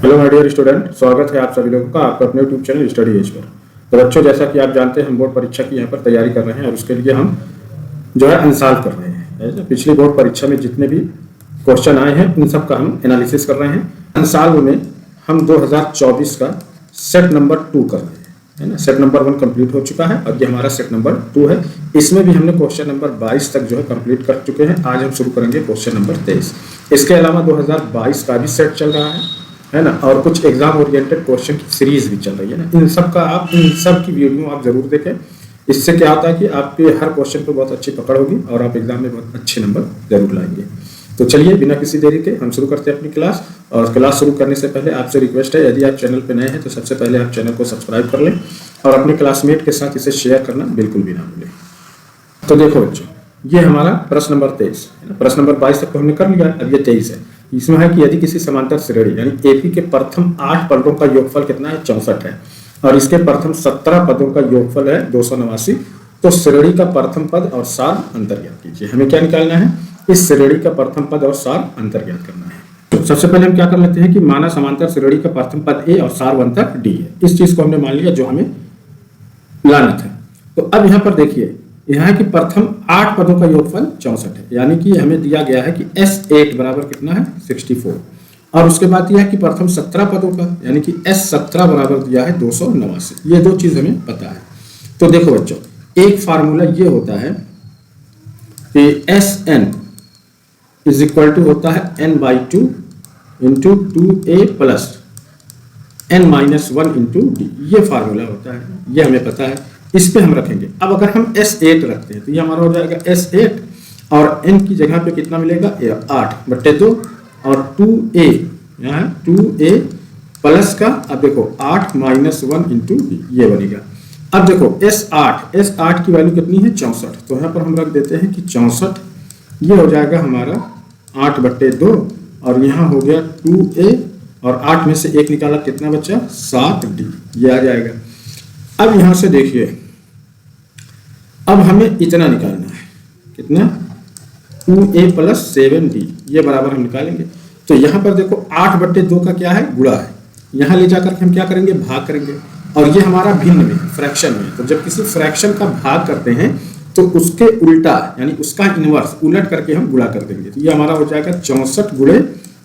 Hello my dear student, स्वागत है आप सभी लोगों का आपका अपने YouTube channel study as per. तो बच्चों, जैसा कि आप जानते हैं हम बोर्ड परीक्षा की यहाँ पर तैयारी कर रहे हैं और उसके लिए हम जो है अनसॉल्व कर रहे हैं। पिछली बोर्ड परीक्षा में जितने भी क्वेश्चन आए हैं उन सब का हम एनालिसिस कर रहे हैं। अनसॉल्व में हम 2024 का सेट नंबर 2 कर रहे हैं, है ना। सेट नंबर 1 कंप्लीट हो चुका है और ये हमारा सेट नंबर 2 है। इसमें भी हमने क्वेश्चन नंबर 22 तक जो है कंप्लीट कर चुके हैं। आज हम शुरू करेंगे क्वेश्चन नंबर 23। इसके अलावा 2022 का भी सेट चल रहा है ना, और कुछ एग्जाम ओरिएंटेड क्वेश्चन की सीरीज भी चल रही है ना। इन सब की वीडियो आप जरूर देखें। इससे क्या होता है कि आपके हर क्वेश्चन पर बहुत अच्छी पकड़ होगी और आप एग्जाम में बहुत अच्छे नंबर जरूर लाएंगे। तो चलिए बिना किसी देरी के हम शुरू करते हैं अपनी क्लास। और क्लास शुरू करने से पहले आपसे रिक्वेस्ट है, यदि आप चैनल पर नए हैं तो सबसे पहले आप चैनल को सब्सक्राइब कर लें और अपने क्लासमेट के साथ इसे शेयर करना बिल्कुल भी ना भूलें। तो देखो बच्चों, ये हमारा प्रश्न नंबर 23 है ना। प्रश्न नंबर 22 तक तो हमने कर लिया, अब ये 23 है। इसमें है कि यदि किसी समांतर श्रेणी यानी एपी के प्रथम 8 पदों का योगफल कितना है, 64 है, और इसके प्रथम 17 पदों का योगफल है 289, तो श्रेणी का प्रथम पद और सार अंतर ज्ञात कीजिए। हमें क्या निकालना है, इस श्रेणी का प्रथम पद और सार अंतर ज्ञात करना है। तो सबसे पहले हम क्या कर लेते हैं कि माना समांतर श्रेणी का प्रथम पद ए और सार अंतर डी है। इस चीज को हमने मान लिया जो हमें लाना था। तो अब यहाँ पर देखिए, यहाँ है कि प्रथम 8 पदों का योगफल 64 है, यानी कि हमें दिया गया है कि S8 बराबर कितना है 64, और उसके बाद दिया है कि प्रथम 17 पदों का यानी कि S17 बराबर दिया है 289। ये दो चीज हमें पता है। तो देखो बच्चों, एक फार्मूला ये होता है कि Sn इज इक्वल टू होता है n/2 into 2a plus n-1 into D. ये फार्मूला होता है, ये हमें पता है, इस पे हम रखेंगे। अब अगर हम S8 रखते हैं तो ये हमारा हो जाएगा S8 और n की जगह पे कितना मिलेगा 8/2 और 2a, यहाँ 2a प्लस का, अब देखो 8-1 इंटू डी, ये बनेगा। अब देखो S8 की वैल्यू कितनी है 64, तो यहाँ पर हम रख देते हैं कि 64, ये हो जाएगा हमारा 8/2 और यहाँ हो गया 2a और 8 में से 1 निकाला, कितना बचा 7d, ये आ जाएगा। अब यहां से देखिए, अब हमें इतना निकालना है, कितना 2a प्लस 7d, ये बराबर हम निकालेंगे। तो यहां पर देखो 8/2 का क्या है, गुणा है, यहां ले जाकर के हम क्या करेंगे, भाग करेंगे, और ये हमारा भिन्न में फ्रैक्शन में। तो जब किसी फ्रैक्शन का भाग करते हैं तो उसके उल्टा यानी उसका इनवर्स उलट करके हम गुणा कर देंगे। तो ये हमारा हो जाएगा 64 गुणे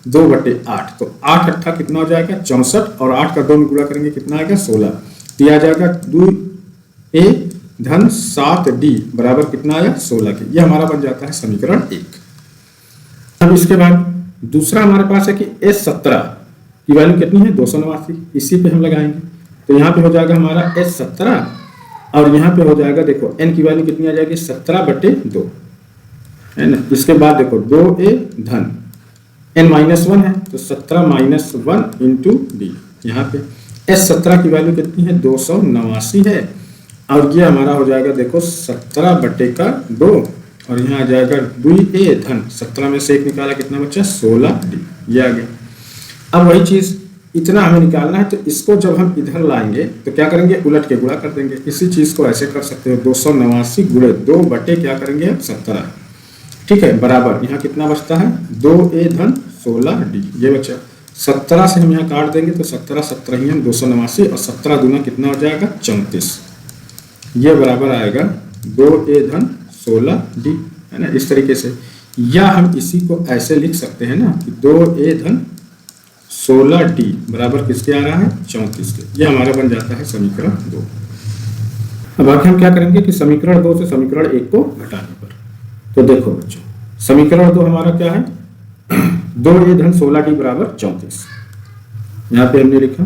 2/8। तो 8 अट्ठा कितना हो जाएगा 64, और 8 का 2 में गुणा करेंगे कितना आएगा 16, दिया जाएगा 2a धन 7d बराबर कितना आया 16 के। ये हमारा बन जाता है समीकरण 1। अब इसके बाद दूसरा हमारे पास है कि S17 की वैल्यू कितनी है 289, इसी पे हम लगाएंगे। तो यहाँ पे हो जाएगा हमारा S17 और यहाँ पे हो जाएगा, देखो n की वैल्यू कितनी आ जाएगी 17/2 है ना। इसके बाद देखो 2a धन n-1 है, तो 17-1 इंटू डी। यहाँ पे S17 की वैल्यू कितनी है 289 है, और ये हमारा हो जाएगा देखो 17/2 और यहाँ आ जाएगा 2a धन 17 में से 1 निकाला, कितना बचा 16d, ये आ गया। अब वही चीज इतना हमें निकालना है, तो इसको जब हम इधर लाएंगे तो क्या करेंगे, उलट के गुणा कर देंगे। इसी चीज को ऐसे कर सकते हो, 289 गुणे 2 बटे क्या करेंगे 17, ठीक है, बराबर यहाँ कितना बचता है 2a धन 16d, ये बचा। 17 से हम यहाँ काट देंगे तो 17 ही हम 289 और 17 दूना कितना हो जाएगा 34, ये बराबर आएगा 2a धन 16d, है ना, इस तरीके से। या हम इसी को ऐसे लिख सकते हैं ना कि 2a धन 16d बराबर किसके आ रहा है 34 के। ये हमारा बन जाता है समीकरण 2। अब आगे हम क्या करेंगे कि समीकरण 2 से समीकरण 1 को घटाने पर, तो देखो बच्चों समीकरण 2 हमारा क्या है 2a धन 16d बराबर 34। यहाँ पे हमने लिखा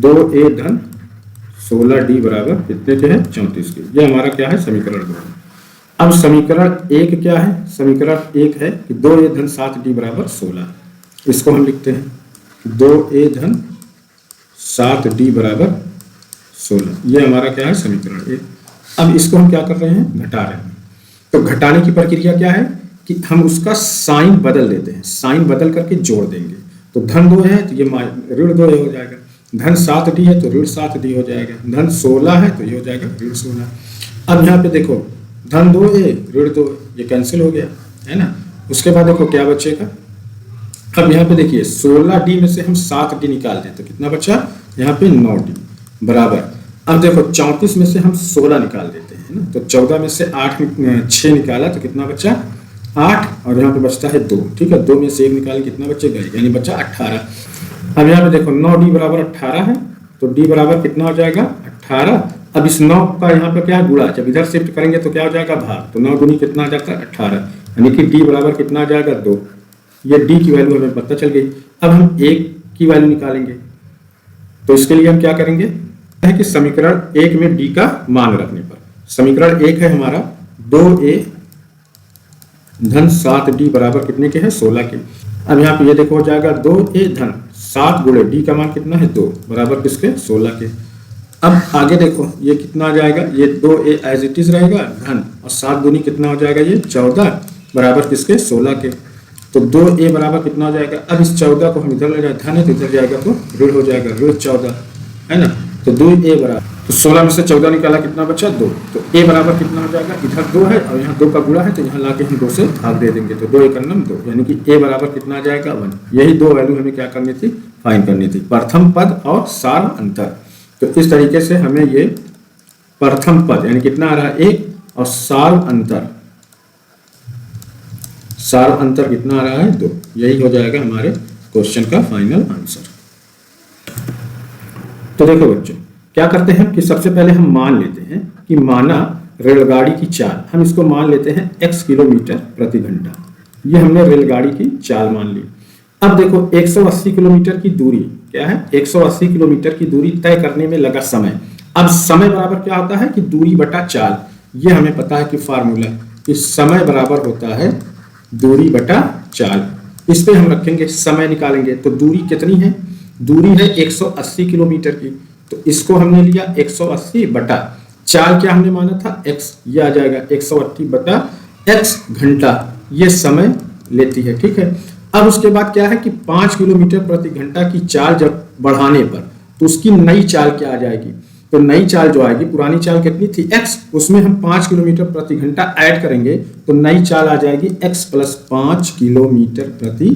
2a धन 16d बराबर कितने के है 34 के। ये हमारा क्या है समीकरण 2। अब समीकरण 1 क्या है, समीकरण 1 है कि 2a धन 7d बराबर 16। इसको हम लिखते हैं 2a धन 7d बराबर 16। ये हमारा क्या है समीकरण 1। अब इसको हम क्या कर रहे हैं, घटा रहे हैं। तो घटाने की प्रक्रिया क्या है कि हम उसका साइन बदल देते हैं, साइन बदल करके जोड़ देंगे। तो धन 2 है तो ये ऋण 2 हो जाएगा, धन 7d है तो ऋण 7d हो जाएगा, धन 16 है तो ये हो जाएगा ऋण 16। अब यहाँ पे देखो धन 2a ऋण 2, ये कैंसिल हो गया, है ना। उसके बाद देखो क्या बचेगा अब यहाँ पे देखिए 16D में से हम 7D निकाल दें तो कितना बचा, यहाँ पे 9D बराबर। अब देखो 34 में से हम 16 निकाल देते हैं ना, तो 14 में से 6 निकाला तो कितना बचा 8, और यहाँ पे बचता है 2। ठीक है, 2 में से 1 निकाल कितना बचेगा, यानी बचा 18। अब यहाँ पे देखो 9D बराबर 18 है, तो D बराबर कितना हो जाएगा 18। अब इस 9 का यहाँ पे क्या गुणा, जब इधर शिफ्ट करेंगे तो क्या हो जाएगा भाग, तो 9 दूनी कितना आ जाता है 18, यानी कि D बराबर कितना आ जाएगा 2। ये D की वैल्यू हमें पता चल गई। अब हम 1 की वैल्यू निकालेंगे, तो इसके लिए हम क्या करेंगे है कि समीकरण 1 में D का मान रखने पर, समीकरण 1 है हमारा 2A धन 7D बराबर कितने के हैं 16 के। अब यहाँ पे ये देखो हो जाएगा 2A धन 7 गुणे D का मान कितना है 2 बराबर किसके 16 के। अब आगे देखो ये कितना आ जाएगा, ये 2A एज इट इज रहेगा धन, और 7 दूनी कितना हो जाएगा ये 14 बराबर किसके 16 के। तो 2A बराबर कितना हो जाएगा, अब इस 14 को हम इधर ले जाए, धन है तो इधर जाएगा तो ऋण हो जाएगा, ऋण 14 है ना। तो 2A बराबर, तो 16 में से 14 निकाला कितना बचा 2, तो A बराबर कितना हो जाएगा, इधर 2 है और यहाँ 2 का गुणा है तो यहाँ लाके हम 2 से भाग दे देंगे, तो 2 एकम 2, यानी कि A बराबर कितना आ जाएगा 1। यही 2 वैल्यू हमें क्या करनी थी, फाइंड करनी थी, प्रथम पद और सार अंतर। तो इस तरीके से हमें ये प्रथम पद यानी कितना आ रहा है 1, और सार अंतर कितना आ रहा है 2। यही हो जाएगा हमारे क्वेश्चन का फाइनल आंसर। तो देखो बच्चों क्या करते हैं कि सबसे पहले हम मान लेते हैं कि माना रेलगाड़ी की चाल, हम इसको मान लेते हैं x किलोमीटर प्रति घंटा। ये हमने रेलगाड़ी की चाल मान ली। अब देखो 180 किलोमीटर की दूरी क्या है, 180 किलोमीटर की दूरी तय करने में लगा समय। अब समय बराबर क्या होता है कि दूरी बटा चाल, ये हमें पता है कि फार्मूला कि समय बराबर होता है दूरी बटा चाल। इस पे हम रखेंगे समय निकालेंगे, तो दूरी कितनी है, दूरी है 180 किलोमीटर की, तो इसको हमने लिया 180 बटा चाल, क्या हमने माना था x, ये आ जाएगा 180 बटा x घंटा, ये समय लेती है। ठीक है, अब उसके बाद क्या है कि 5 किलोमीटर प्रति घंटा की चाल जब बढ़ाने पर तो उसकी नई चाल क्या आ जाएगी, तो नई चाल जो आएगी, पुरानी चाल कितनी थी x, उसमें हम 5 किलोमीटर प्रति घंटा ऐड करेंगे तो नई चाल आ जाएगी x प्लस 5 किलोमीटर प्रति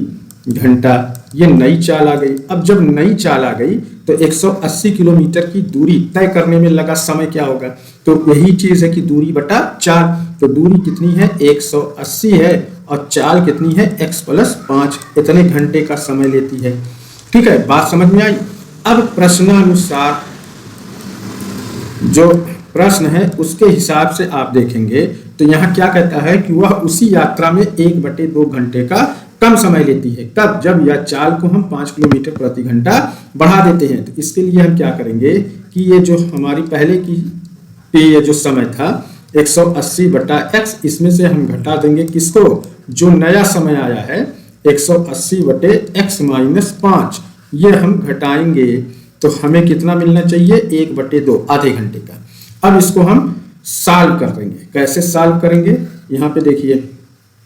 घंटा, ये नई चाल आ गई। अब जब नई चाल आ गई तो 180 किलोमीटर की दूरी तय करने में लगा समय क्या होगा, तो यही चीज है कि दूरी बटा चाल। तो दूरी कितनी है 180 है और चाल कितनी है x प्लस 5, इतने घंटे का समय लेती है। ठीक है, बात समझ में आई। अब प्रश्नानुसार जो प्रश्न है उसके हिसाब से आप देखेंगे तो यहाँ क्या कहता है कि वह उसी यात्रा में 1/2 घंटे का कम समय लेती है। कब, जब यह चाल को हम 5 किलोमीटर प्रति घंटा बढ़ा देते हैं। तो इसके लिए हम क्या करेंगे कि ये जो हमारी पहले की ये जो समय था 180 बटा x, इसमें से हम घटा देंगे किसको, जो नया समय आया है 180 बटे x माइनस 5, ये हम घटाएंगे तो हमें कितना मिलना चाहिए 1/2, आधे घंटे का। अब इसको हम सॉल्व कर देंगे। कैसे सॉल्व करेंगे, यहाँ पे देखिए,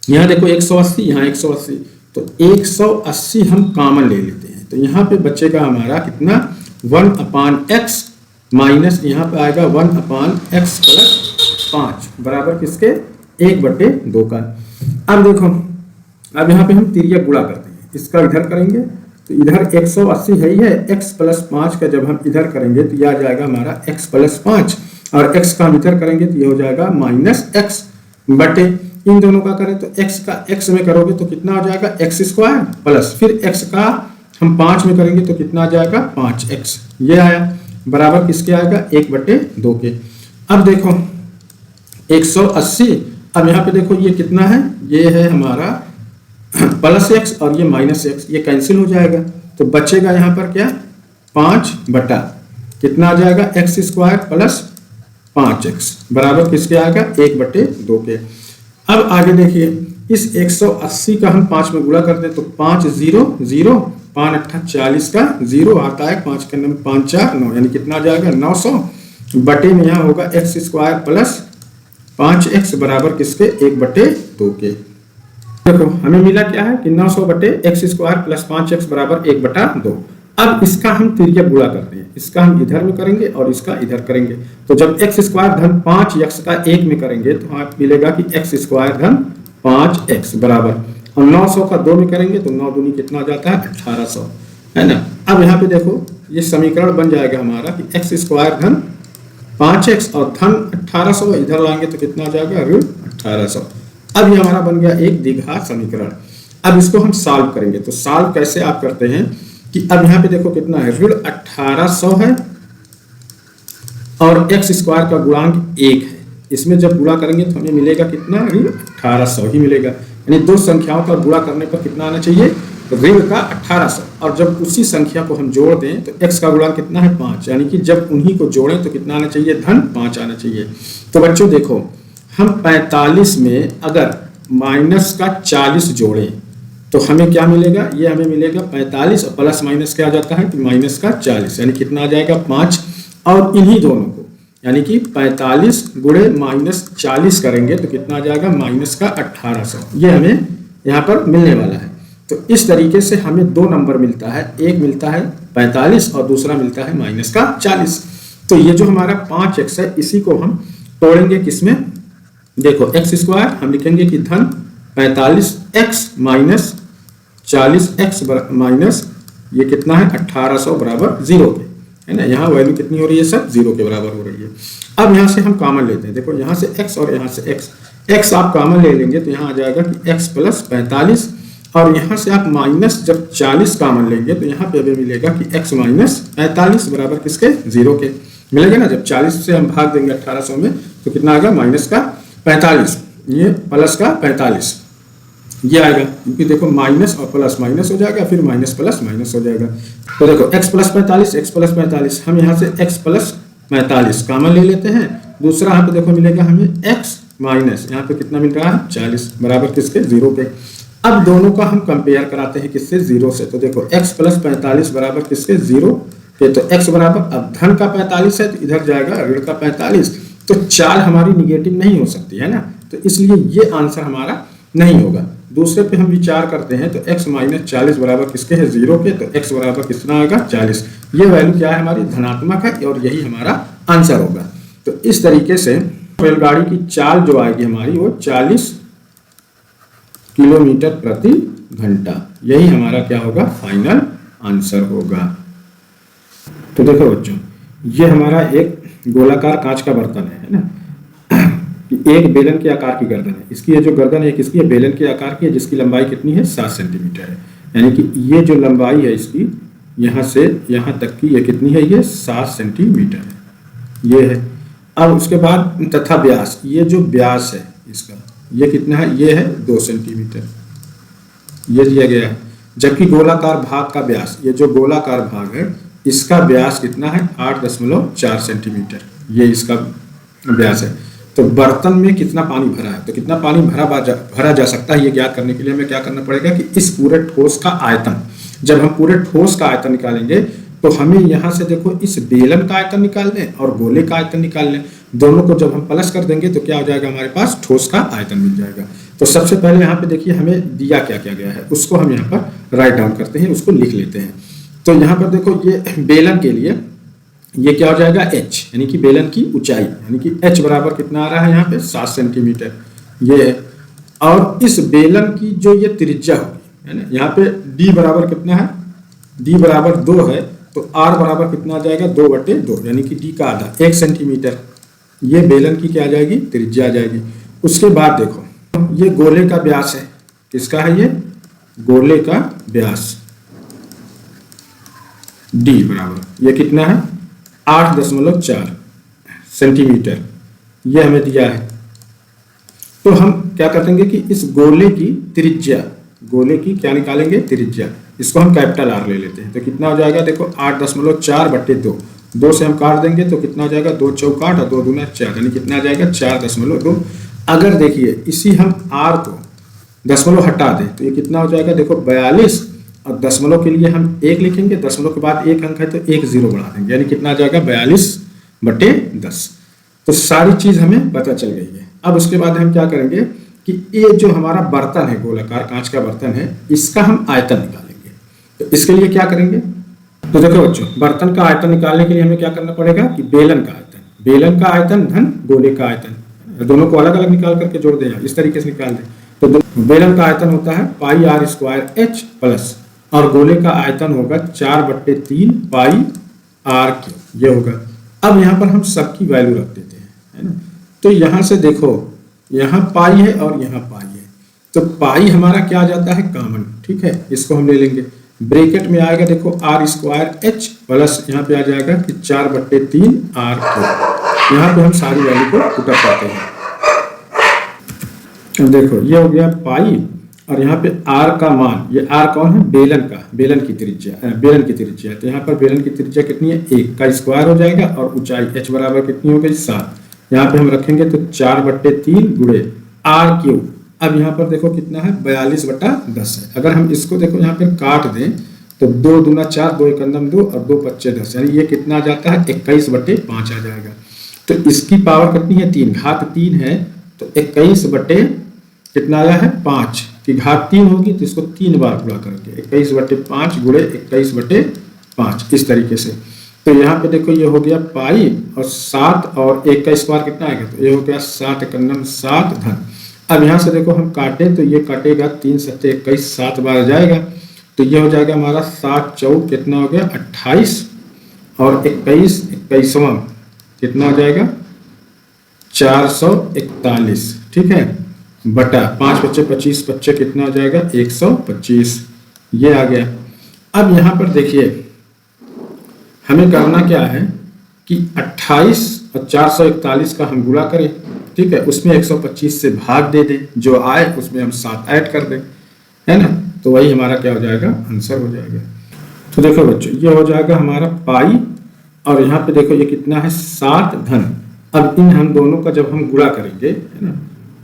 यहाँ देखो 180, यहाँ 180, तो 180 हम कॉमन ले लेते हैं, तो यहाँ पे बचेगा हमारा कितना 1/x माइनस यहाँ पे आएगा 1/x प्लस 5 बराबर किसके 1/2 का। अब देखो, अब यहाँ पे हम तिर्यक गुणा करते हैं, इसका इधर करेंगे तो इधर 180 है ही है, x प्लस 5 का जब हम इधर करेंगे तो यह आ जाएगा हमारा x प्लस 5, और x का हम इधर करेंगे तो ये हो जाएगा माइनस x बटे, इन दोनों का करें तो x का x में करोगे तो कितना आ जाएगा x स्क्वायर प्लस फिर x का हम 5 में करेंगे तो कितना आ जाएगा 5x, ये आया बराबर किसके आएगा 1/2 के। अब देखो 180, अब यहाँ पे देखो ये कितना है, ये है हमारा प्लस x और ये माइनस x, ये कैंसिल हो जाएगा तो बचेगा यहाँ पर क्या 5 बटा कितना आ जाएगा x स्क्वायर प्लस 5x बराबर किसके आएगा 1/2 के। अब आगे देखिए, इस 180 का हम 5 में गुणा कर दें तो 5 0 0, 5 8 40 का 0 आता है, 5 के नंबर 5 4 9, यानी कितना आ जाएगा 900 बटे में यहाँ होगा x स्क्वायर प्लस 5x बराबर किसके 1/2 के। देखो हमें मिला क्या है कि 900 बटे x स्क्वायर प्लस 5x बराबर 1/2। अब इसका हम तिर्यक गुणा करते हैं, इसका हम इधर में करेंगे और इसका इधर करेंगे, तो जब x स्क्वायर धन 5x का 1 में करेंगे तो आप मिलेगा कि x स्क्वायर धन 5x बराबर और 900 का 2 में करेंगे तो 9 दूनी कितना हो जाता है 1800, है ना। अब यहाँ पे देखो ये समीकरण बन जाएगा हमारा कि एक्स स्क्वायर धन 5x और धन 1800 इधर लाएंगे तो कितना हो जाएगा ऋण 1800। अब ये हमारा बन गया एक द्विघात समीकरण। अब इसको हम सॉल्व करेंगे, तो सॉल्व कैसे आप करते हैं कि अब यहाँ पे देखो कितना है ऋण 1800 है और एक्स स्क्वायर का गुणांक 1 है। इसमें जब गुणा करेंगे तो हमें मिलेगा कितना ऋण 1800 ही मिलेगा, यानी दो संख्याओं का गुणा करने पर कितना आना चाहिए ऋण का 1800। और जब उसी संख्या को हम जोड़ दें तो x का गुणांक कितना है 5, यानी कि जब उन्हीं को जोड़ें तो कितना आना चाहिए धन 5 आना चाहिए। तो बच्चों देखो हम 45 में अगर माइनस का 40 जोड़ें तो हमें क्या मिलेगा, ये हमें मिलेगा 45 और प्लस माइनस क्या आ जाता है कि माइनस का 40, यानी कितना आ जाएगा 5। और इन्हीं दोनों को यानी कि 45 गुणे माइनस 40 करेंगे तो कितना आ जाएगा माइनस का 1800, ये हमें यहाँ पर मिलने वाला है। तो इस तरीके से हमें दो नंबर मिलता है, एक मिलता है 45 और दूसरा मिलता है माइनस का 40। तो ये जो हमारा 5x है इसी को हम तोड़ेंगे किसमें, देखो एक्स स्क्वायर हम लिखेंगे कि धन 45x माइनस 40x माइनस ये कितना है 1800 बराबर 0 के, है ना। यहाँ वैल्यू कितनी हो रही है सर 0 के बराबर हो रही है। अब यहाँ से हम कॉमन लेते हैं, देखो यहाँ से x और यहाँ से x आप कॉमन ले लेंगे तो यहाँ आ जाएगा कि x प्लस 45 और यहाँ से आप माइनस जब 40 कॉमन लेंगे तो यहाँ पे हमें मिलेगा कि x माइनस 45 बराबर किसके 0 के मिलेगा ना। जब 40 से हम भाग देंगे 1800 में तो कितना आएगा माइनस का 45, ये प्लस का 45 ये आएगा, क्योंकि देखो माइनस और प्लस माइनस हो जाएगा फिर माइनस प्लस माइनस हो जाएगा। तो देखो x प्लस 45 हम यहाँ से x प्लस 45 कॉमन ले लेते हैं, दूसरा यहाँ पे देखो मिलेगा हमें x माइनस यहाँ पे कितना मिल रहा है 40 बराबर किसके 0 के। अब दोनों का हम कंपेयर कराते हैं किससे 0 से, तो देखो x प्लस 45 बराबर किसके 0 के, तो x बराबर अब धन का 45 है तो इधर जाएगा ऋण का 45, तो 4 हमारी निगेटिव नहीं हो सकती है ना, तो इसलिए ये आंसर हमारा नहीं होगा। दूसरे पे हम विचार करते हैं तो x माइनस 40 बराबर किसके है 0 के, तो x बराबर कितना आएगा 40, ये वैल्यू क्या है हमारी धनात्मक है और यही हमारा आंसर होगा। तो इस तरीके से रेलगाड़ी की चाल जो आएगी हमारी वो 40 किलोमीटर प्रति घंटा, यही हमारा क्या होगा फाइनल आंसर होगा। तो देखो बच्चों ये हमारा एक गोलाकार कांच का बर्तन है ना, एक बेलन के आकार की गर्दन है, इसकी ये जो गर्दन है किसकी है बेलन के आकार की है, जिसकी लंबाई कितनी है 7 सेंटीमीटर है, यानी कि ये जो लंबाई है इसकी यहाँ से यहाँ तक की ये कितनी है ये 7 सेंटीमीटर है ये है। अब उसके बाद तथा व्यास, ये जो व्यास है इसका ये कितना है ये है 2 सेंटीमीटर ये दिया गया है, जबकि गोलाकार भाग का व्यास, ये जो गोलाकार भाग है इसका व्यास कितना है 8.4 सेंटीमीटर ये इसका व्यास है। तो बर्तन में कितना पानी भरा है, तो कितना पानी भरा जा सकता है ये ज्ञात करने के लिए हमें क्या करना पड़ेगा कि इस पूरे ठोस का आयतन, जब हम पूरे ठोस का आयतन निकालेंगे तो हमें यहाँ से देखो इस बेलन का आयतन निकाल लें और गोले का आयतन निकाल लें, दोनों को जब हम प्लस कर देंगे तो क्या हो जाएगा हमारे पास ठोस का आयतन मिल जाएगा। तो सबसे पहले यहाँ पे देखिए हमें दिया क्या क्या गया है उसको हम यहाँ पर राइट डाउन करते हैं, उसको लिख लेते हैं। तो यहाँ पर देखो ये बेलन के लिए ये क्या हो जाएगा h, यानी कि बेलन की ऊंचाई, यानी कि h बराबर कितना आ रहा है यहाँ पे 7 सेंटीमीटर ये है। और इस बेलन की जो ये त्रिज्या होगी है ना, यहाँ पे d बराबर कितना है d बराबर 2 है, तो r बराबर कितना आ जाएगा 2/2, यानी कि d का आधा 1 सेंटीमीटर ये बेलन की क्या आ जाएगी त्रिज्या आ जाएगी। उसके बाद देखो ये गोले का व्यास है, किसका है ये गोले का व्यास d बराबर ये कितना है 8.4 सेंटीमीटर ये हमें दिया है। तो हम क्या करेंगे कि इस गोले की त्रिज्या, गोले की क्या निकालेंगे त्रिज्या, इसको हम कैपिटल R ले लेते हैं, तो कितना हो जाएगा देखो 8.4/2, 2 से हम काट देंगे तो कितना हो जाएगा 2 चौक 8 और 2 दूना 4, यानी कितना आ जाएगा 4.2। अगर देखिए इसी हम R को दशमलव हटा दें तो ये कितना हो जाएगा देखो 42, और दशमलव के लिए हम 1 लिखेंगे, दशमलव के बाद 1 अंक है तो 1 0 बढ़ा देंगे, यानी कितना आ जाएगा 42/10। तो सारी चीज हमें पता चल गई है। अब उसके बाद हम क्या करेंगे कि ये जो हमारा बर्तन है गोलाकार कांच का बर्तन है इसका हम आयतन निकालेंगे। तो इसके लिए क्या करेंगे, तो देखो बच्चों बर्तन का आयतन निकालने के लिए हमें क्या करना पड़ेगा कि बेलन का आयतन धन गोले का आयतन, दोनों को अलग अलग निकाल करके जोड़ दें, इस तरीके से निकाल दें। तो बेलन का आयतन होता है पाई आर स्क्वायर एच प्लस, और गोले का आयतन होगा 4/3 पाई आर क्यू, ये होगा। अब यहाँ पर हम सबकी वैल्यू रख देते हैं, है ना। तो यहाँ से देखो, यहाँ पाई है और यहाँ पाई है, तो पाई हमारा क्या आ जाता है, कॉमन, ठीक है, इसको हम ले लेंगे। ब्रैकेट में आएगा देखो आर स्क्वायर एच प्लस, यहाँ पे आ जाएगा कि 4/3 आर क्यू। यहाँ पे हम सारी वैल्यू को पुट अप करते हैं। अब देखो ये हो गया पाई, और यहाँ पे आर का मान, ये आर कौन है, बेलन का, बेलन की त्रिज्या। तो यहाँ पर बेलन की त्रिज्या कितनी है, 1 का स्क्वायर हो जाएगा, और ऊंचाई h बराबर कितनी हो गई, 7। यहाँ पे हम रखेंगे तो 4/3 गुणे आर क्यू। अब यहाँ पर देखो कितना है, 42/10 है। अगर हम इसको देखो यहाँ पे काट दें तो 2 दूना 4, 2 एकम 2 और 2 पच्चे 10, यानी ये कितना आ जाता है, 21/5 आ जाएगा। तो इसकी पावर कितनी है, 3, घात 3 है, तो 21 बटे कितना आया है, 5 की घात 3 होगी, तो इसको 3 बार गुणा करके 21/5 गुणे 21/5, इस तरीके से। तो यहाँ पे देखो ये हो गया पाई, और 7 और 1 का स्क्वायर कितना आएगा, तो ये हो गया 7 एकम 7 धन। अब यहाँ से देखो हम काटे तो ये कटेगा, 3 7 21, 7 बार जाएगा, तो ये हो जाएगा हमारा 7 चौक कितना हो गया, 28, और 21वां कितना हो जाएगा, 441, ठीक है, बटा 5 बच्चे 25 बच्चे कितना हो जाएगा, 125, ये आ गया। अब यहाँ पर देखिए हमें करना क्या है कि 28 और 441 का हम गुणा करें, ठीक है, उसमें 125 से भाग दे दें, जो आए उसमें हम 7 ऐड कर दें, है ना, तो वही हमारा क्या हो जाएगा, आंसर हो जाएगा। तो देखो बच्चों ये हो जाएगा हमारा पाई, और यहाँ पे देखो ये कितना है, 7 धन। अब इन हम दोनों का जब हम गुणा करेंगे, है ना,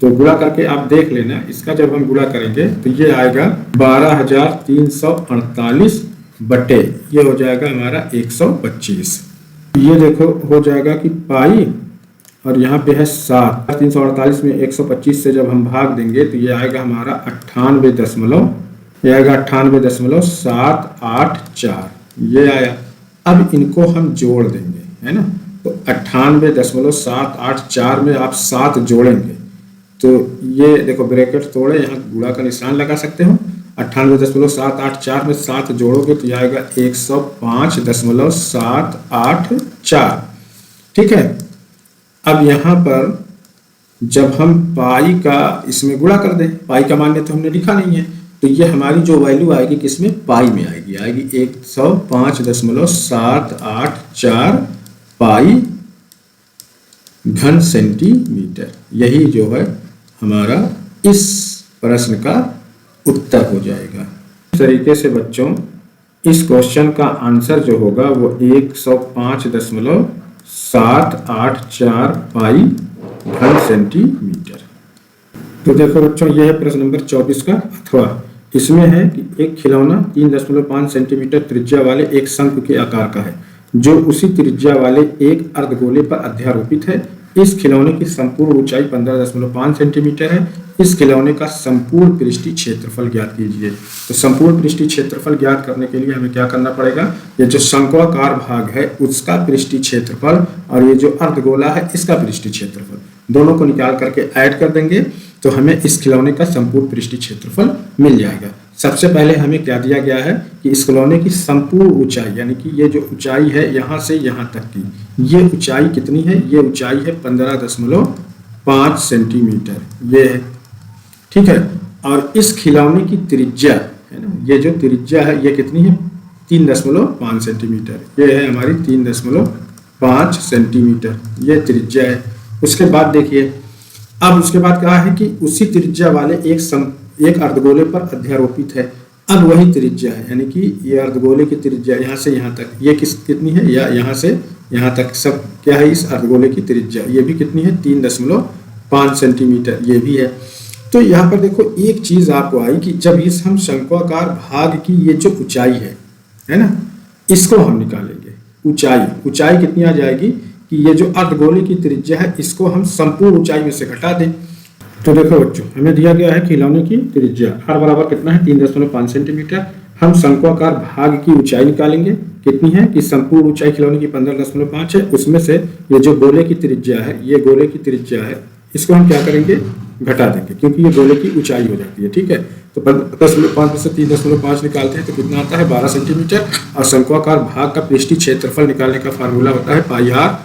तो गुणा करके आप देख लेना, इसका जब हम गुणा करेंगे तो ये आएगा 12,348 बटे, ये हो जाएगा हमारा 125। ये देखो हो जाएगा कि पाई, और यहाँ पे है 7, 348 में 125 से जब हम भाग देंगे तो ये आएगा हमारा 98.784, ये आया। अब इनको हम जोड़ देंगे, है ना, तो 98.784 में आप 7 जोड़ेंगे तो ये देखो ब्रैकेट तोड़े, यहाँ गुणा का निशान लगा सकते हो। 98.784 में 7 जोड़ोगे तो यह आएगा 105.784, ठीक है। अब यहाँ पर जब हम पाई का इसमें गुणा कर दें, पाई का मान तो हमने लिखा नहीं है, तो ये हमारी जो वैल्यू आएगी किसमें, पाई में आएगी 105.784 पाई घन सेंटीमीटर। यही जो है हमारा इस प्रश्न का उत्तर हो जाएगा। इस तरीके से बच्चों इस क्वेश्चन का आंसर जो होगा वो 105.784 पाई घन सेंटीमीटर। तो देखो बच्चों यह है प्रश्न नंबर 24 का, अथवा इसमें है कि एक खिलौना 3.5 सेंटीमीटर त्रिज्या वाले एक शंकु के आकार का है जो उसी त्रिज्या वाले एक अर्धगोले पर अध्यारोपित है। इस खिलौने की संपूर्ण ऊंचाई 15.5 सेंटीमीटर है। इस खिलौने का संपूर्ण पृष्ठीय क्षेत्रफल ज्ञात कीजिए। तो संपूर्ण पृष्ठीय क्षेत्रफल ज्ञात करने के लिए हमें क्या करना पड़ेगा, ये जो शंक्वाकार भाग है उसका पृष्ठीय क्षेत्रफल और ये जो अर्धगोला है इसका पृष्ठीय क्षेत्रफल दोनों को निकाल करके ऐड कर देंगे तो हमें इस खिलौने का संपूर्ण पृष्ठीय क्षेत्रफल मिल जाएगा। सबसे पहले हमें क्या दिया गया है कि इस खिलौने की संपूर्ण ऊंचाई, यानी कि ये जो ऊंचाई है यहाँ से यहाँ तक की, ये ऊंचाई कितनी है, ये ऊंचाई है 15.5 सेंटीमीटर, ये है, ठीक है। और इस खिलौने की त्रिज्या है ना, ये जो त्रिज्या है ये कितनी है 3.5 सेंटीमीटर, ये है हमारी 3.5 सेंटीमीटर, ये त्रिज्या है। उसके बाद देखिए, अब उसके बाद कहा है कि उसी त्रिज्या वाले एक अर्धगोले पर अध्यारोपित है। अब वही त्रिज्या है, यानी कि ये अर्धगोले की त्रिज्या यहाँ से यहाँ तक, ये कितनी है, या यहाँ से यहाँ तक सब क्या है, इस अर्धगोले की त्रिज्या ये भी कितनी है 3.5 सेंटीमीटर, ये भी है। तो यहाँ पर देखो एक चीज आपको आई कि जब इस हम शंक्वाकार भाग की ये जो ऊंचाई है ना, इसको हम निकालेंगे, ऊंचाई कितनी आ जाएगी कि ये जो अर्धगोले की त्रिज्या है इसको हम संपूर्ण ऊंचाई में से घटा दें। तो देखो बच्चों हमें दिया गया है खिलौने की त्रिज्या r बराबर कितना है 3.5 सेंटीमीटर। हम शंक्वाकार भाग की ऊंचाई निकालेंगे, कितनी है कि संपूर्ण ऊंचाई खिलौने की 15.5 है, उसमें से ये जो गोले की त्रिज्या है, ये गोले की त्रिज्या है, इसको हम क्या करेंगे घटा देंगे क्योंकि ये गोले की ऊंचाई हो जाती है। ठीक है, तो 10.5 में से 3.5 निकालते हैं तो कितना आता है 12 सेंटीमीटर। और शंक्वाकार भाग का पृष्ठीय क्षेत्रफल निकालने का फार्मूला होता है पाई आर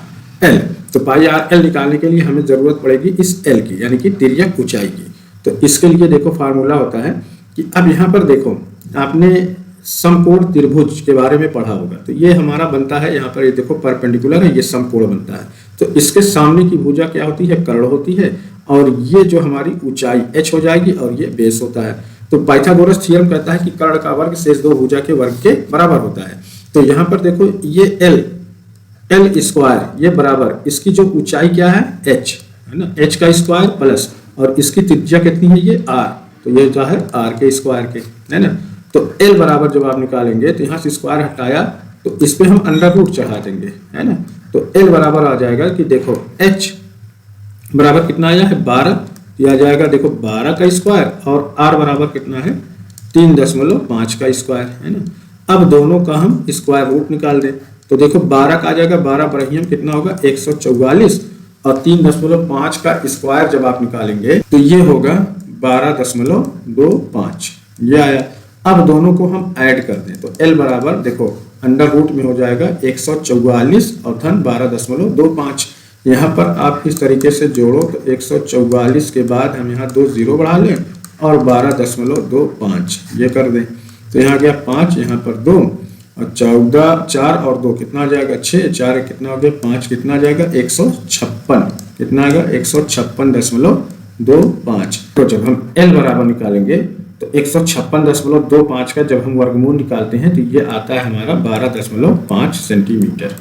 एल। तो पाई आर एल निकालने के लिए हमें जरूरत पड़ेगी इस एल की, यानी कि तिर्यक ऊंचाई की। तो इसके लिए देखो फार्मूला होता है कि अब यहाँ पर देखो आपने समकोण त्रिभुज के बारे में पढ़ा होगा। तो ये हमारा बनता है यहाँ पर, ये देखो परपेंडिकुलर है, ये समकोण बनता है। तो इसके सामने की भुजा क्या होती है, कर्ण होती है, और ये जो हमारी ऊंचाई h हो जाएगी और ये बेस होता है। तो पाइथागोरस थ्योरम कहता है कि कर्ण का वर्ग शेष दो भुजा के वर्ग के बराबर होता है। तो यहाँ पर देखो ये एल स्क्वायर ये बराबर इसकी जो ऊंचाई क्या है h है ना, h का स्क्वायर प्लस और इसकी त्रिज्या कितनी है ये r, तो ये जो है r के स्क्वायर के है ना। तो l बराबर जब आप निकालेंगे तो यहाँ से स्क्वायर हटाया तो इस पे हम अंडर रूट चढ़ा देंगे है ना। तो l बराबर आ जाएगा कि देखो h बराबर कितना आया है 12, दिया जाएगा देखो 12 का स्क्वायर और r बराबर कितना है 3.5 का स्क्वायर है ना। अब दोनों का हम स्क्वायर रूट निकाल दें तो देखो 12 का आ जाएगा 12 बरहियम कितना होगा 144 और 3.5 का स्क्वायर जब आप निकालेंगे तो ये होगा 12.25 ये आया। अब दोनों को हम ऐड कर दें तो L बराबर देखो अंडर रूट में हो जाएगा 144 और धन 12.25। यहाँ पर आप इस तरीके से जोड़ो तो 144 के बाद हम यहाँ 2 जीरो बढ़ा लें और 12.25 ये कर दें तो यहाँ गया 5, यहाँ पर 2 और 14, 4 और 2 कितना आ जाएगा 6, 4 कितना हो गया 5 कितना आ जाएगा 156 कितना आएगा 156.25। तो जब हम L बराबर निकालेंगे तो 156.25 का जब हम वर्गमूल निकालते हैं तो ये आता है हमारा 12.5 सेंटीमीटर।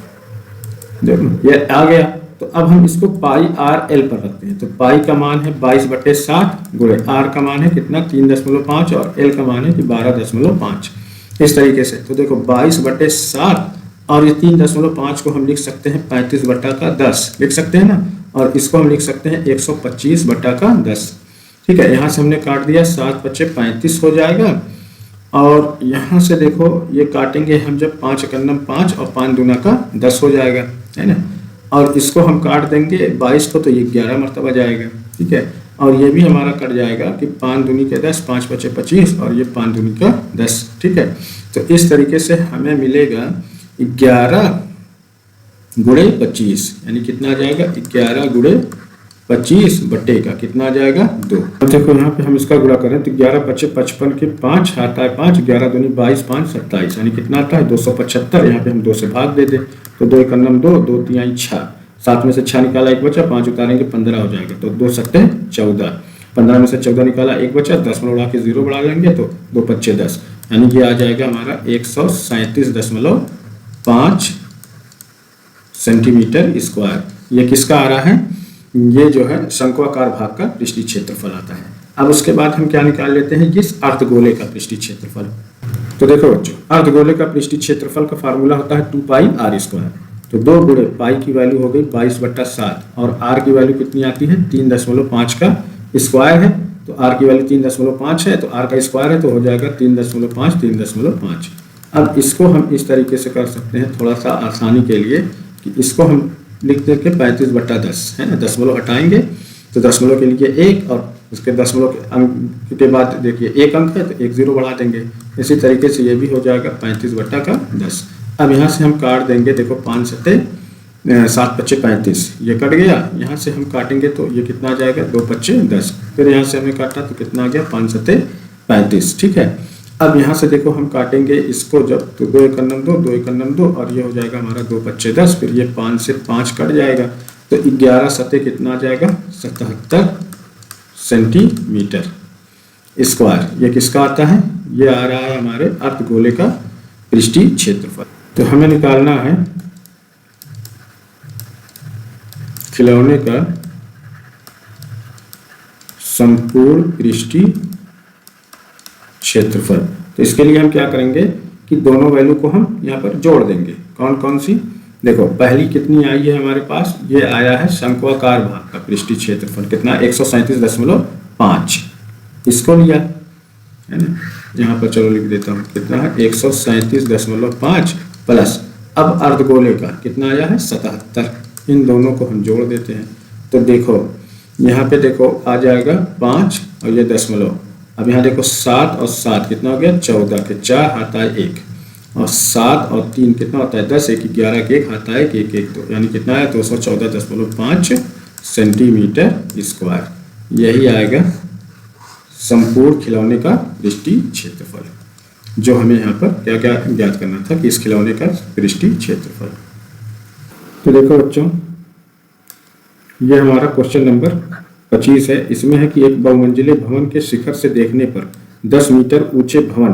देखो ये आ गया। तो अब हम इसको पाई आर एल पर रखते हैं तो पाई का मान है 22/7 गुणे आर का मान है कितना 3.5 और एल का मान है कि 12.5 इस तरीके से। तो देखो 22/7 और ये 3.5 को हम लिख सकते हैं 35/10 लिख सकते हैं ना, और इसको हम लिख सकते हैं 125/10। ठीक है, यहाँ से हमने काट दिया 7×5 हो जाएगा और यहाँ से देखो ये काटेंगे हम जब 5 एकम 5 और 5 दूना का 10 हो जाएगा है ना, और इसको हम काट देंगे 22 को तो ये 11 मरतबा जाएगा। ठीक है, और ये भी हमारा कट जाएगा कि 5 दूनी के 10 5×5 और ये 5 दूनी का 10। ठीक है, तो इस तरीके से हमें मिलेगा 11 गुणे 25 यानी कितना आ जाएगा 11 गुणे 25 बटे का कितना आ जाएगा 2। अब देखो यहाँ पे हम इसका गुणा करें तो 11×5 = 55 के 5 आता है 5, 11 दूनी 22 5 27 यानी कितना आता है 275। यहाँ पे हम 2 से भाग दे दें तो 2 एकम 2 2 3 6 7 में से 6 निकाला 1 बचा, 5 उतारेंगे 15 हो जाएगा तो 2 7 14, 15 में से 14 निकाला 1 बचा, 10 में उड़ा के 0 बढ़ा लेंगे तो 2 5 10 यानी ये आ जाएगा हमारा 137.5 सेंटीमीटर स्क्वायर। ये किसका आ रहा है, ये जो है शंक्वाकार भाग का पृष्ठीय क्षेत्रफल आता है। अब उसके बाद हम क्या निकाल लेते हैं इस अर्धगोले का पृष्ठीय क्षेत्रफल। तो देखो बच्चों अर्धगोले का पृष्ठीय क्षेत्रफल का फार्मूला होता है 2πr²। तो 2 गुणे पाई की वैल्यू हो गई 22/7 और r की वैल्यू कितनी आती है 3.5 का स्क्वायर है। तो r की वैल्यू 3.5 है तो r का स्क्वायर है तो हो जाएगा 3.5 3.5। अब इसको हम इस तरीके से कर सकते हैं थोड़ा सा आसानी के लिए कि इसको हम लिख देंगे 35/10 है ना, दशमलव हटाएंगे तो दशमलव के लिए 1 और उसके दशमलव के अंक के बाद देखिए 1 अंक है तो 1 0 बढ़ा देंगे। इसी तरीके से ये भी हो जाएगा 35/10। अब यहाँ से हम काट देंगे देखो 5 7 7×5 ये कट गया। यहाँ से हम काटेंगे तो ये कितना आ जाएगा 2×5 फिर यहाँ से हमने काटा तो कितना आ गया 5 7 35। ठीक है, अब यहाँ से देखो हम काटेंगे इसको जब तो 2 एकम 2 2 एकम 2 और ये हो जाएगा हमारा 2×5 फिर ये 5 से 5 कट जाएगा तो 11 7 कितना आ जाएगा 77 सेंटीमीटर स्क्वायर। ये किसका आता है, ये आ रहा है हमारे अर्धगोले का पृष्ठीय क्षेत्रफल। तो हमें निकालना है खिलौने का संपूर्ण पृष्ठीय क्षेत्रफल। तो इसके लिए हम क्या करेंगे कि दोनों वैल्यू को हम यहाँ पर जोड़ देंगे। कौन कौन सी, देखो पहली कितनी आई है हमारे पास, ये आया है शंक्वाकार भाग का पृष्ठीय क्षेत्रफल कितना 137.5 इसको लिया है ना। यहाँ पर चलो लिख देता हूँ कितना है 137.5 प्लस अब अर्धगोले का कितना आया है 77। इन दोनों को हम जोड़ देते हैं तो देखो यहाँ पे देखो आ जाएगा 5 और ये दशमलव। अब यहाँ देखो 7 और 7 कितना हो गया 14 के 4 हाथ आए 1 और 7 और 3 कितना होता है 10, 1 11 के 1 हाथ आए 1 1 2, यानी कितना है 214.5 सेंटीमीटर स्क्वायर। यही आएगा संपूर्ण खिलौने का पृष्ठीय क्षेत्रफल, जो हमें यहाँ पर क्या क्या ज्ञात करना था कि इस खिलौने का पृष्ठीय क्षेत्रफल। तो देखो बच्चों, ये हमारा क्वेश्चन नंबर 25 है। इसमें है कि एक बहुमंजिले भवन के शिखर से देखने पर 10 मीटर ऊंचे भवन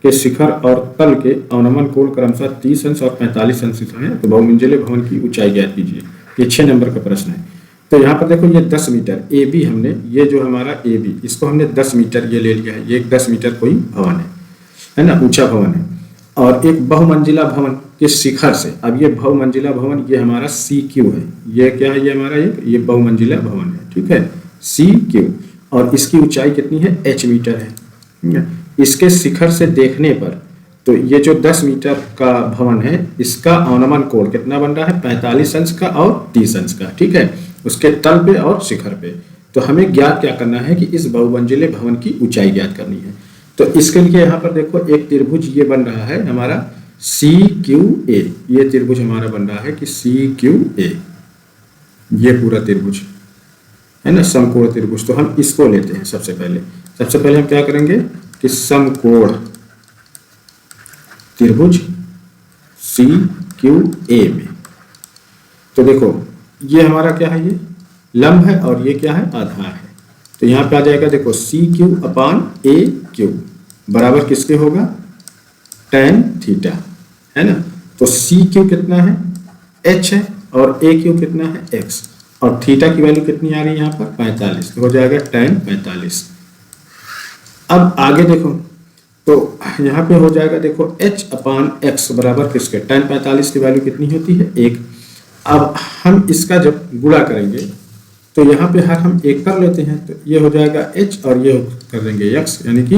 के शिखर और तल के अवनमन कोण क्रमशः 30 अंश और 45 अंश है। तो बहुमंजिले भवन की ऊंचाई ज्ञात कीजिए। ये 6 नंबर का प्रश्न है। तो यहाँ पर देखो ये 10 मीटर ए बी, हमने ये जो हमारा ए बी इसको हमने 10 मीटर ये ले लिया है। ये एक 10 मीटर कोई भवन है ना, ऊंचा भवन है। और एक बहुमंजिला भवन के शिखर से, अब ये बहुमंजिला भवन ये हमारा सी क्यू है। ये क्या है, ये हमारा ये बहुमंजिला भवन है, ठीक है, सी क्यू। और इसकी ऊंचाई कितनी है h मीटर है, ठीक है। इसके शिखर से देखने पर तो ये जो 10 मीटर का भवन है इसका अवनमन कोण कितना बन रहा है 45 अंश का और 30 अंश का, ठीक है, उसके तल पे और शिखर पे। तो हमें ज्ञात क्या करना है कि इस बहुमंजिले भवन की ऊंचाई ज्ञात करनी है। तो इसके लिए यहाँ पर देखो एक त्रिभुज ये बन रहा है हमारा सी क्यू ए। ये त्रिभुज हमारा बन रहा है कि सी क्यू ए, ये पूरा त्रिभुज है ना, समकोण त्रिभुज। तो हम इसको लेते हैं सबसे पहले हम क्या करेंगे कि समकोण त्रिभुज सी क्यू ए में। तो देखो ये हमारा क्या है, ये लंब है और ये क्या है आधार है। तो यहाँ पे आ जाएगा देखो सी क्यू अपान ए क्यू बराबर किसके होगा tan थीटा, है ना। तो सी क्यू कितना है h है और ए क्यू कितना है x, और थीटा की वैल्यू कितनी आ रही है यहाँ पर 45, तो हो जाएगा tan 45। अब आगे देखो तो यहाँ पे हो जाएगा देखो h अपान x बराबर किसके tan 45 की वैल्यू कितनी होती है 1। अब हम इसका जब गुणा करेंगे तो यहाँ पे हर हम 1 कर लेते हैं, तो ये हो जाएगा h और ये कर देंगे x, यानी कि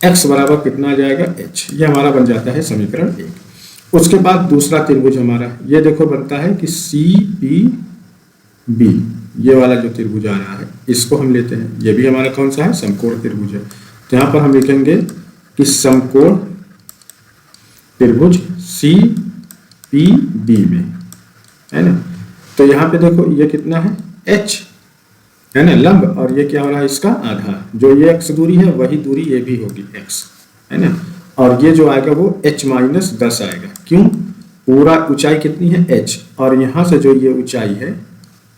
x बराबर कितना आ जाएगा h। ये हमारा बन जाता है समीकरण 1। उसके बाद दूसरा त्रिभुज हमारा ये देखो बनता है कि सी पी बी, ये वाला जो त्रिभुज आ रहा है इसको हम लेते हैं। ये भी हमारा कौन सा है समकोण त्रिभुज है। तो यहाँ पर हम लिखेंगे कि समकोण त्रिभुज सी पी बी में, है ना। तो यहाँ पे देखो ये कितना है h, है ना, लंब, और ये क्या हो रहा है इसका आधार। जो ये x दूरी है वही दूरी ये भी होगी x, है ना। और ये जो आएगा वो h माइनस 10 आएगा। क्यों, पूरा ऊंचाई कितनी है h, और यहाँ से जो ये ऊंचाई है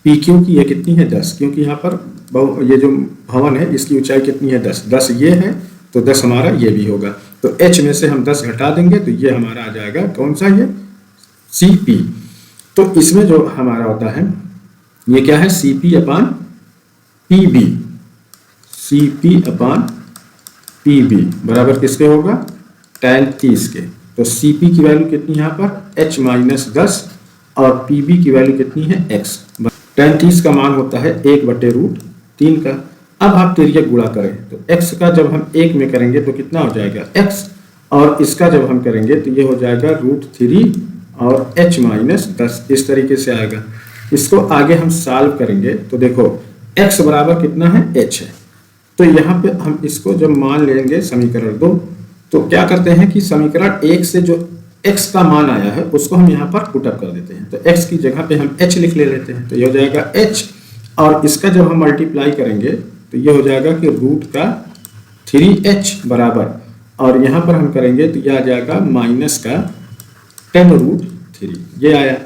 पी क्यू की ये कितनी है 10, क्योंकि यहाँ पर ये जो भवन है इसकी ऊंचाई कितनी है 10 ये है, तो 10 हमारा ये भी होगा। तो h में से हम 10 घटा देंगे तो ये हमारा आ जाएगा कौन सा, ये सी पी। तो इसमें जो हमारा होता है ये क्या है C P upon P B, C P upon P B बराबर किसके होगा tan 30 के। तो सी पी की वैल्यू कितनी यहाँ पर h माइनस 10 और पी बी की वैल्यू कितनी है x। tan 30 का मान होता है 1/√3 का। अब आप तिर्यक गुणा करें तो x का जब हम 1 में करेंगे तो कितना हो जाएगा x, और इसका जब हम करेंगे तो ये हो जाएगा √3 और h माइनस 10, इस तरीके से आएगा। इसको आगे हम सॉल्व करेंगे तो देखो x बराबर कितना है h है। तो यहाँ पे हम इसको जब मान लेंगे समीकरण 2, तो क्या करते हैं कि समीकरण 1 से जो x का मान आया है उसको हम यहाँ पर पुटअप कर देते हैं। तो x की जगह पे हम h लिख लेते हैं, तो ये हो जाएगा h, और इसका जब हम मल्टीप्लाई करेंगे तो ये हो जाएगा कि √3h बराबर, और यहाँ पर हम करेंगे तो यह आ जाएगा माइनस का tan√3, ये आया।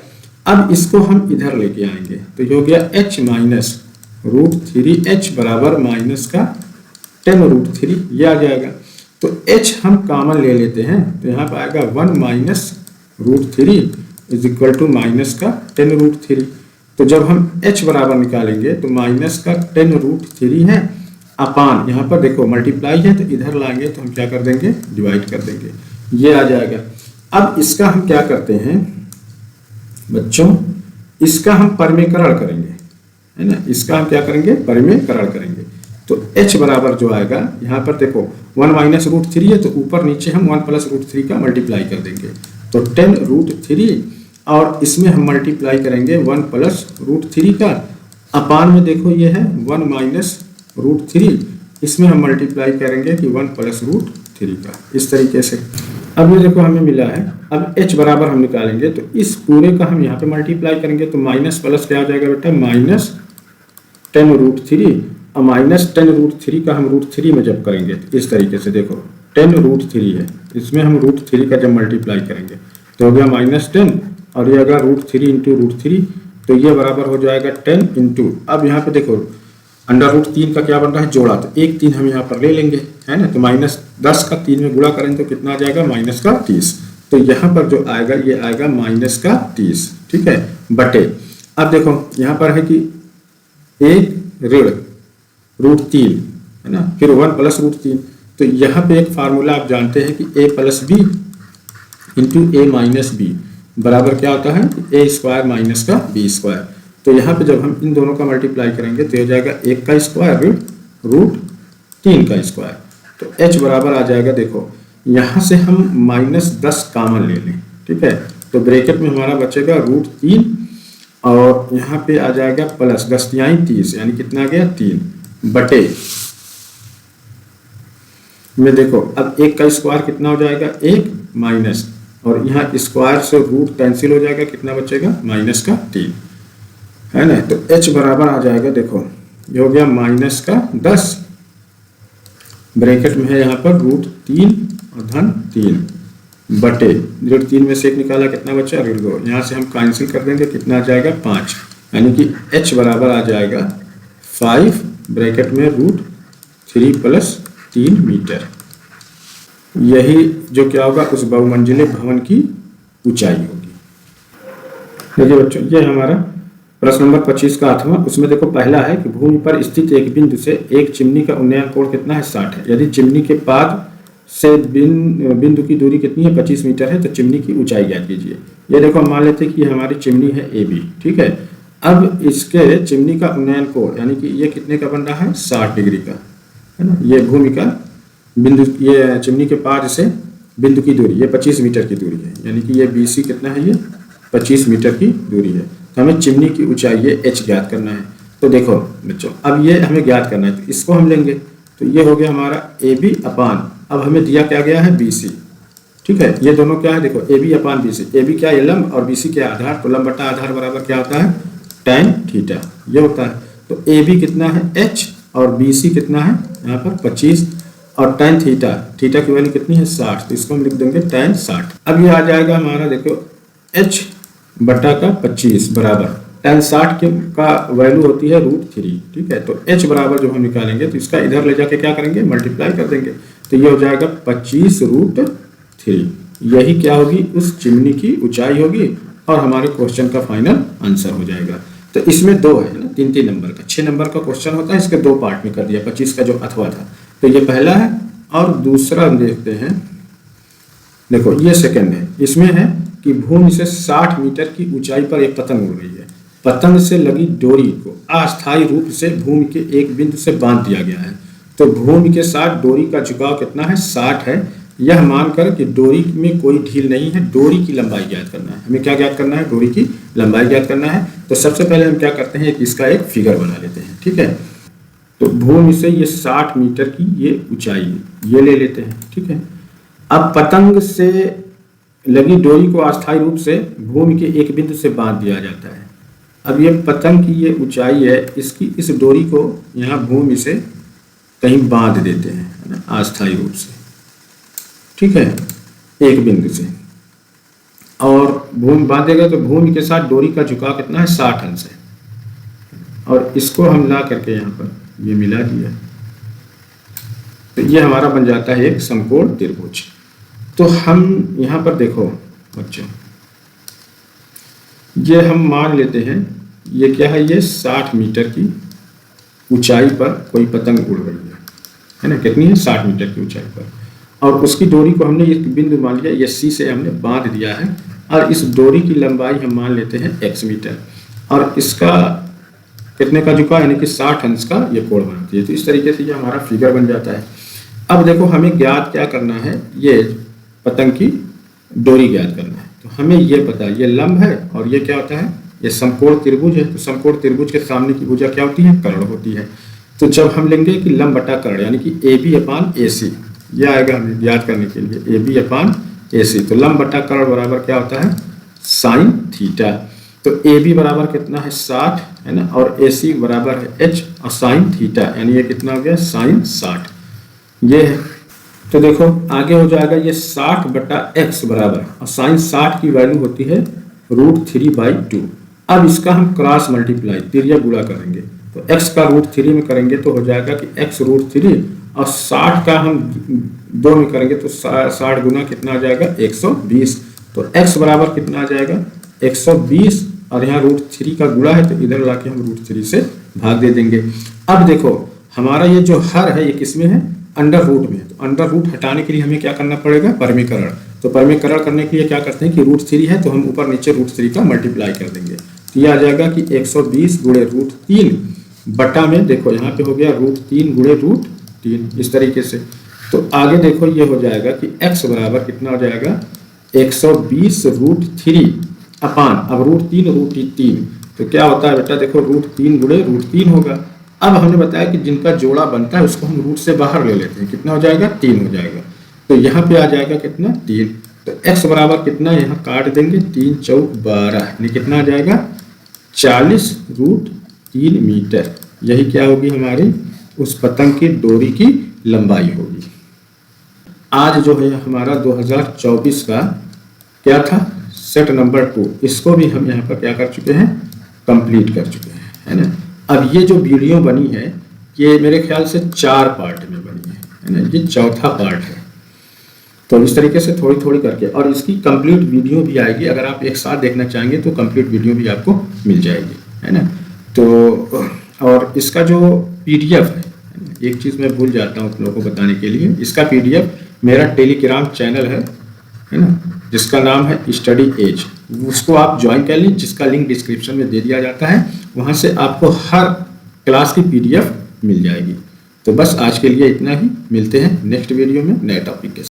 अब इसको हम इधर लेके आएंगे तो ये हो गया h माइनस √3h बराबर माइनस का tan√3, ये आ जाएगा। तो h हम कॉमन ले लेते हैं तो यहाँ पर आएगा 1 minus √3 is equal to minus का tan√3। तो जब हम h बराबर निकालेंगे तो माइनस का tan√3 है अपान, यहाँ पर देखो मल्टीप्लाई है तो इधर लाएंगे तो हम क्या कर देंगे डिवाइड कर देंगे, ये आ जाएगा। अब इसका हम क्या करते हैं बच्चों, इसका हम परिमेयकरण करेंगे, है ना। इसका हम क्या करेंगे परिमेयकरण करेंगे। तो h बराबर जो आएगा यहाँ पर देखो 1 माइनस √3 है, तो ऊपर नीचे हम 1 प्लस √3 का मल्टीप्लाई कर देंगे तो tan√3, और इसमें हम मल्टीप्लाई करेंगे 1 प्लस √3 का, अपान में देखो ये है 1 माइनस रूट थ्री, इसमें हम मल्टीप्लाई करेंगे कि 1 प्लस रूट थ्री का, इस तरीके से। अब ये देखो हमें मिला है, अब h बराबर हम निकालेंगे तो इस पूरे का हम यहाँ पे मल्टीप्लाई करेंगे तो माइनस प्लस क्या आ जाएगा बेटा, माइनस 10 रूट थ्री, और माइनस 10 रूट थ्री का हम रूट थ्री में जब करेंगे तो इस तरीके से देखो 10 रूट थ्री है, इसमें हम रूट थ्री का जब मल्टीप्लाई करेंगे तो हो गया माइनस 10, और ये अगर root three into root three तो ये बराबर हो जाएगा 10 इंटू, अब यहाँ पे देखो अंडर रूट तीन का क्या बन रहा है, जोड़ा, तो एक तीन हम यहाँ पर ले लेंगे, है ना, तो माइनस 10 का 3 में गुणा करेंगे तो कितना आ जाएगा, माइनस का 30, तो यहाँ पर जो आएगा ये आएगा माइनस का 30, ठीक है, बटे। अब देखो यहाँ पर है कि एक ऋण रूट तीन, है ना, फिर 1 प्लस रूट तीन, तो यहाँ पे एक फार्मूला आप जानते हैं कि a plus B into A minus B बराबर क्या होता है, ए स्क्वायर माइनस का बी स्क्वायर। तो यहाँ पे जब हम इन दोनों का मल्टीप्लाई करेंगे तो हो जाएगा 1 का स्क्वायर रूट 3 का स्क्वायर, तो h बराबर आ जाएगा, देखो यहाँ से हम माइनस 10 कॉमन ले लें, ठीक है, तो ब्रैकेट में हमारा बचेगा रूट 3 और यहाँ पे आ जाएगा प्लस 10 तिहाई 30, यानी कितना आ गया 3 बटे में, देखो अब 1 का स्क्वायर कितना हो जाएगा 1 माइनस, और यहाँ स्क्वायर से रूट कैंसिल हो जाएगा, कितना बचेगा माइनस का 3, है ना, तो h बराबर आ जाएगा, देखो ये हो गया माइनस का 10, ब्रैकेट में है यहाँ पर रूट 3 और धन 3 बटे रूट 3 में से एक निकाला, कितना बचा ऋण 2, यहाँ से हम कैंसिल कर देंगे, कितना आ जाएगा 5, यानी कि h बराबर आ जाएगा 5 ब्रैकेट में रूट 3 प्लस 3 मीटर। यही जो क्या होगा उस बहुमंजिले भवन की ऊंचाई होगी। देखिए बच्चों, ये हमारा प्रश्न नंबर 25 का 8वां, उसमें देखो पहला है कि भूमि पर स्थित एक बिंदु से एक चिमनी का उन्नयन कोण कितना है, 60 है। यदि चिमनी के पाद से बिंदु की दूरी कितनी है, 25 मीटर है, तो चिमनी की ऊंचाई ज्ञात कीजिए। ये देखो मान लेते हैं कि हमारी चिमनी है AB, ठीक है। अब इसके चिमनी का उन्नयन कोण यानी कि ये कितने का बन रहा है, 60 डिग्री का, है ना। ये भूमि का बिंदु, ये चिमनी के पाद से बिंदु की दूरी, ये 25 मीटर की दूरी है, यानी कि ये BC कितना है, ये 25 मीटर की दूरी है। तो हमें चिमनी की ऊंचाई ये h ज्ञात करना है। तो देखो बच्चों, अब ये हमें ज्ञात करना है, तो इसको हम लेंगे, तो ये हो गया हमारा AB अपान, अब हमें दिया क्या गया है BC, ठीक है। ये दोनों क्या है, देखो AB अपान BC, AB क्या है लंब और BC क्या आधार, तो लंब बटा आधार बराबर क्या होता है, tan थीटा, ये होता है। तो AB कितना है h और BC कितना है यहाँ पर 25, और tan थीटा, थीटा की वैल्यू कितनी है 60, तो इसको हम लिख देंगे tan 60। अब ये आ जाएगा हमारा, देखो h बटा का 25 बराबर tan 60 का वैल्यू होती है रूट 3, ठीक है। तो h बराबर जो हम निकालेंगे तो इसका इधर ले जाके क्या करेंगे, मल्टीप्लाई कर देंगे, तो ये हो जाएगा 25 रूट 3, यही क्या होगी, उस चिमनी की ऊंचाई होगी, और हमारे क्वेश्चन का फाइनल आंसर हो जाएगा। तो इसमें दो है ना, 3-3 नंबर का, 6 नंबर का क्वेश्चन होता है, इसके दो पार्ट में कर दिया, 25 का जो अथवा था, तो ये पहला है, और दूसरा हम देखते हैं, देखो ये सेकंड है। इसमें है कि भूमि से 60 मीटर की ऊंचाई पर एक पतंग उड़ रही है, पतंग से लगी डोरी को अस्थायी रूप से भूमि के एक बिंदु से बांध दिया गया है। तो भूमि के साथ डोरी का झुकाव कितना है, 60 है, यह मानकर कि डोरी में कोई ढील नहीं है, डोरी की लंबाई ज्ञात करना है। हमें क्या ज्ञात करना है, डोरी की लंबाई ज्ञात करना है। तो सबसे पहले हम क्या करते हैं, इसका एक फिगर बना लेते हैं, ठीक है। तो भूमि से ये 60 मीटर की ये ऊंचाई है, ये ले लेते हैं, ठीक है। अब पतंग से लगी डोरी को अस्थायी रूप से भूमि के एक बिंदु से बांध दिया जाता है। अब ये पतंग की ये ऊंचाई है, इसकी इस डोरी को यहाँ भूमि से कहीं बांध देते हैं, है ना, अस्थायी रूप से, ठीक है, एक बिंदु से, और भूमि बांधेगा तो भूमि के साथ डोरी का झुकाव कितना है, 60 अंश है, और इसको हम ला करके यहाँ पर ये मिला दिया, तो ये हमारा बन जाता है एक समकोण त्रिभुज। तो हम यहाँ पर देखो बच्चों, ये हम मान लेते हैं, ये क्या है, ये 60 मीटर की ऊंचाई पर कोई पतंग उड़ रही है ना, कितनी है, 60 मीटर की ऊंचाई पर, और उसकी डोरी को हमने एक बिंदु मान लिया, ये C से हमने बांध दिया है, और इस डोरी की लंबाई हम मान लेते हैं x मीटर, और इसका कितने का झुकाव, यानी कि 60 अंश का ये कोण बनाती है। तो इस तरीके से ये हमारा फिगर बन जाता है। अब देखो हमें ज्ञात क्या करना है, ये पतंग की डोरी ज्ञात करना है। तो हमें ये पता है, ये लंब है और ये क्या होता है, ये समकोण त्रिभुज है, तो समकोण त्रिभुज के सामने की भुजा क्या होती है? कर्ण होती है। तो जब हम लेंगे कि लंब बटा कर्ण यानी कि ए बी अपान ए सी, यह आएगा हमें याद करने के लिए ए बी अपान ए सी। तो लंब बटा कर्ण बराबर क्या होता है? Sine theta. तो ए बी बराबर कितना है? 60 है ना, और ए सी बराबर है एच और साइन थीटा, यानी ये कितना हो गया? साइन 60 ये है। तो देखो आगे हो जाएगा ये 60 बटा एक्स बराबर, और साइन 60 की वैल्यू होती है √3/2। अब इसका हम क्रॉस मल्टीप्लाई तिर्यक गुणा करेंगे, तो x का √3 में करेंगे तो हो जाएगा कि x √3, और 60 का हम 2 में करेंगे तो 60 गुना कितना आ जाएगा? 120। तो x बराबर कितना आ जाएगा? 120, और यहाँ √3 का गुणा है तो इधर लाके हम √3 से भाग दे देंगे। अब देखो हमारा ये जो हर है ये किसमें है? अंडर रूट में। तो अंडर रूट हटाने के लिए हमें क्या करना पड़ेगा? परिमीकरण। तो परिमीकरण करने के लिए क्या करते हैं कि √3 है तो हम ऊपर नीचे √3 का मल्टीप्लाई कर देंगे, तो ये आ जाएगा कि 120 गुणे √3 बटा में, देखो यहाँ पे हो गया √3 गुणे √3 इस तरीके से। तो आगे देखो ये हो जाएगा कि x बराबर कितना हो जाएगा? 120 √3 अपान, अब √3 तो क्या होता है बेटा? देखो √3 गुणे √3 होगा। अब हमने बताया कि जिनका जोड़ा बनता है उसको हम रूट से बाहर ले लेते हैं, कितना हो जाएगा? 3 हो जाएगा। तो यहाँ पे आ जाएगा कितना? 3। तो x बराबर कितना यहाँ काट देंगे, 3 चौक 12, यानी कितना आ जाएगा? 40 √3 मीटर। यही क्या होगी हमारी उस पतंग की डोरी की लंबाई होगी। आज जो है हमारा 2024 का क्या था? सेट नंबर 2, इसको भी हम यहाँ पर क्या कर चुके हैं? कंप्लीट कर चुके हैं, है ना। अब ये जो वीडियो बनी है ये मेरे ख्याल से 4 पार्ट में बनी है ना, ये चौथा पार्ट है। तो इस तरीके से थोड़ी थोड़ी करके, और इसकी कंप्लीट वीडियो भी आएगी, अगर आप एक साथ देखना चाहेंगे तो कंप्लीट वीडियो भी आपको मिल जाएगी, है ना। तो और इसका जो PDF है, एक चीज़ मैं भूल जाता हूँ आप लोगों को बताने के लिए, इसका PDF मेरा टेलीग्राम चैनल है ना, जिसका नाम है स्टडी एज, उसको आप ज्वाइन कर लीजिए, जिसका लिंक डिस्क्रिप्शन में दे दिया जाता है। वहाँ से आपको हर क्लास की PDF मिल जाएगी। तो बस आज के लिए इतना ही, मिलते हैं नेक्स्ट वीडियो में नए टॉपिक के साथ।